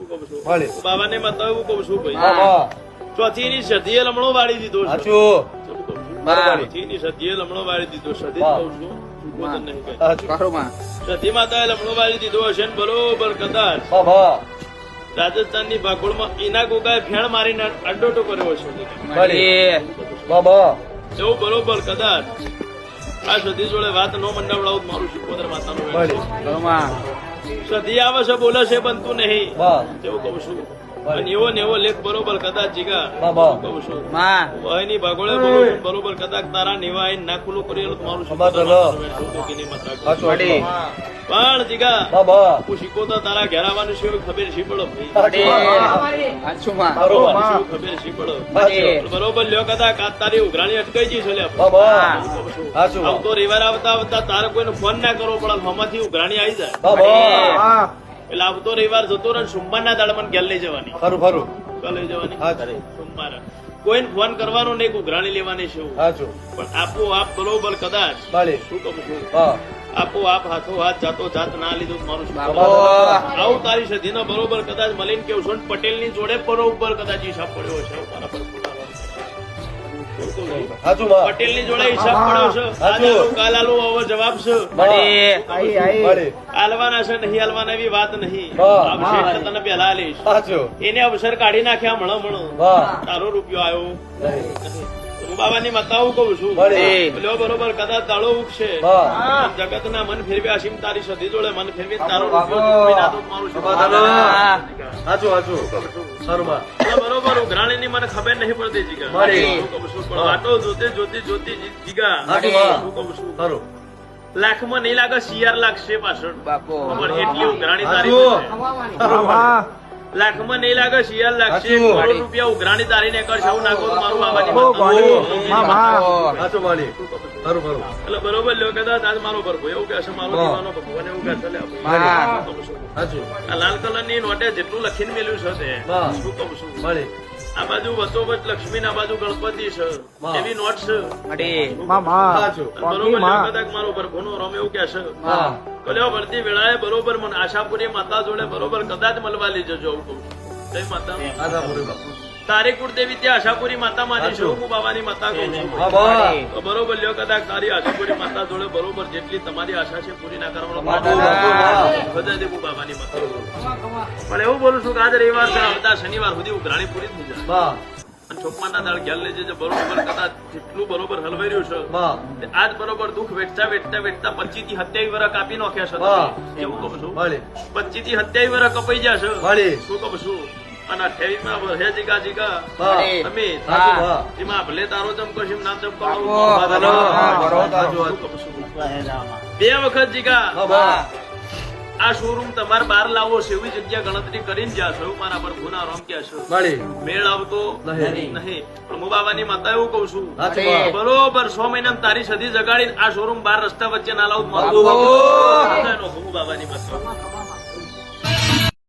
કહું છું મળી. બાબાને મત એવું કહું છું ભાઈ હા ચોથી ની સદીએ લમણો વાળી દીધો છે. સાચું શું કહું છું? બરાબર. ચોથી ની સદીએ લમણો વાળી દીધો સદી હા. કહું છું વચન નહીં કહે. સાચું સતી માતાએ લમણો વાળી દીધો હશે ને બરોબર કદાચ બાબા રાજસ્થાનની ભાગોળમાં ઈના ગોગાએ ફેણ મારીને અડ્ડોટો કર્યો હશે મળી. બાબા એવું બરોબર કદાચ આ સદી જોડે વાત ન મંડાવડાવું તો મારું શિકોદર માતાનું વેણ મળી. છે. સદી આવે છે બોલે છે બનતું નહીં બા એવું કહું છું અને એવો ને એવો લેખ બરોબર કદાચ જીગા બાબા કહું છું વયની ભાગોળે બોલું છું બરોબર કદાચ તારા નિવાય ના ખુલ્લું કરેલું તો મારું અમાર તો શિકોદર લો. માતાનું વેણ છે. હું તો કીની માતા કહું. સાચું પણ જીગા બાબા હું શીખોતા તારા ઘેરાવાનું છે એવું ખબર છે પડો ભાઈ બરોબર શું ખબર છે પડો સાચું બરોબર લ્યો કદાચ આ તારી ઉઘરાણી અટકાઈ જઈ છે લ્યા. બાબા સાચું આવતો રવિવાર આવતા આવતા તારે કોઈને ફોન ના કરવો પડે હમાંથી ઉઘરાણી આવી જાય બાબા એટલે આવતો રવિવાર જતો રહે સોમવારના દાડે મને ઘેર લઈ જવાની ખરું ખરું ક્યાં લઈ જવાની હા, ખરી. સોમવારે કોઈને ફોન કરવાનો નહીં કે ઉઘરાણી લેવાની છે એવું. સાચું પણ આપો આપ બરોબર કદાચ મળી. શું કહું છું હા આપો આપ હાથો હાથ જાતો જાત ના લીધું તો મારું શું બાબા આવું તારી સધીનો બરોબર કદાચ મળીને કેવું છું પટેલ ની જોડે બરોબર કદાચ હિસાબ પડ્યો છે આવું તારા પર સાચું બા પટેલ ની જોડે હિસાબ પડ્યો છે આજે આલું, કાલ આલું, હવે જવાબ છે મળી. આલવાના છે નહીં આલવાના એવી વાત નહીં હા. આવશે એટલે તને પેલા આલીશ સાચું એને અવસર કાઢી નાખ્યા મણો વાહ તારો રૂપિયો આવ્યો હું બાબાની માતાઓ કહું છું મળી. બોલ્યો બરોબર કદાચ દાડો ઉગશે વાહ જગત ના મન ફેરવ્યા અસીમ તારી સધી જોડે મન ફેરવી તારો રૂપિયો ચૂકવી ના દો તો મારું શું સાચું સાચું સારું બા એટલે બરોબર ઉઘરાણી ની મને ખબર નહીં પડતી જીગા મળી. શું કહું છું પણ વાતો જોતી જોતી જોતી જીગા સાચું બા શું કહું છું સારું લાખમાં નહીં લાગે શિયાર લાગશે પાછળ પણ એટલી ઉઘરાણી તારી સાચું પાસે. લાખમાં નહીં લાગે શિયાર લાગશે સાચું. કરોડ રૂપિયા ઉઘરાણી તારીને કરશે આવું નાખો તો મારું બાબાની સાચું મળી ખરું ખરું એટલે બરોબર લ્યો કદાચ આજ મારો ભરભો એવું કહેશે મારો હા. દીવાનો ભગવાન એવું કહેશે લે આપણે. શું કહું છું? સાચું આ લાલ કલર ની નોટે જેટલું લખીને મેલ્યું છે તે હા. શું કહું છું મળી આ બાજુ વચ્ચોવચ લક્ષ્મી ના બાજુ ગણપતિ છે હા. એવી નોટ છે સાચું બરોબર લ્યો કદાચ મારો ભરભો નો રમ એવું કહેશે હા બોલ્યો ભરતી વેળાએ બરોબર મને આશાપુરી માતા જોડે બરોબર કદાચ મળવા લઈ જજો આવું કહું છું. જય માતા આધા પૂરી બા તારી કુળદેવી ત્યાં આશાપુરી માતા માની છું હું બાબાની માતા કહું છું બાબા તો બરોબર લ્યો કદાચ તારી આશાપુરી માતા જોડે બરોબર જેટલી તમારી આશા છે પૂરી ના બાપુ, કરવાનો બધા દેવું બાબાની માતા પણ એવું બોલું છું કે આજે રવિવાર છે આવતા શનિવાર સુધી ઉઘરાણી પૂરી થઈ જાય બા અને ચોકમાના દાળ ઘેર લઈ જજો બરોબર કદાચ જેટલું બરોબર હલવાઈ રહ્યું છે બા તે આજ બરોબર દુઃખ વેઠતા વેઠતા વેઠતા 25 થી 27 વર્ષ કાપી નાખ્યા વાહ. છે એવું કહું છું મળી 25 થી 27 વર્ષ કપાઈ જશે મળી શું કહું છું અને 28 માં વર્ષે જીગા જીગા બા અમે સાચું બા એમાં ભલે તારો ચમકો છે નામ ચમકો બે વખત જીગા બા આ શોરૂમ તમારે બહાર લાવો છે એવી જગ્યા ગણતરી કરીને જ્યાં છો મારા પર ગુના રોમ કે છે મળી મેળ આવતો નહીં. નહીં પણ હું બાબાની માતા એવું કઉ છું સાચું બા બરોબર 6 મહિના તારી સદી જગાડીને આ શોરૂમ બાર રસ્તા વચ્ચે ના લાવું મારું હું બાબાની માતા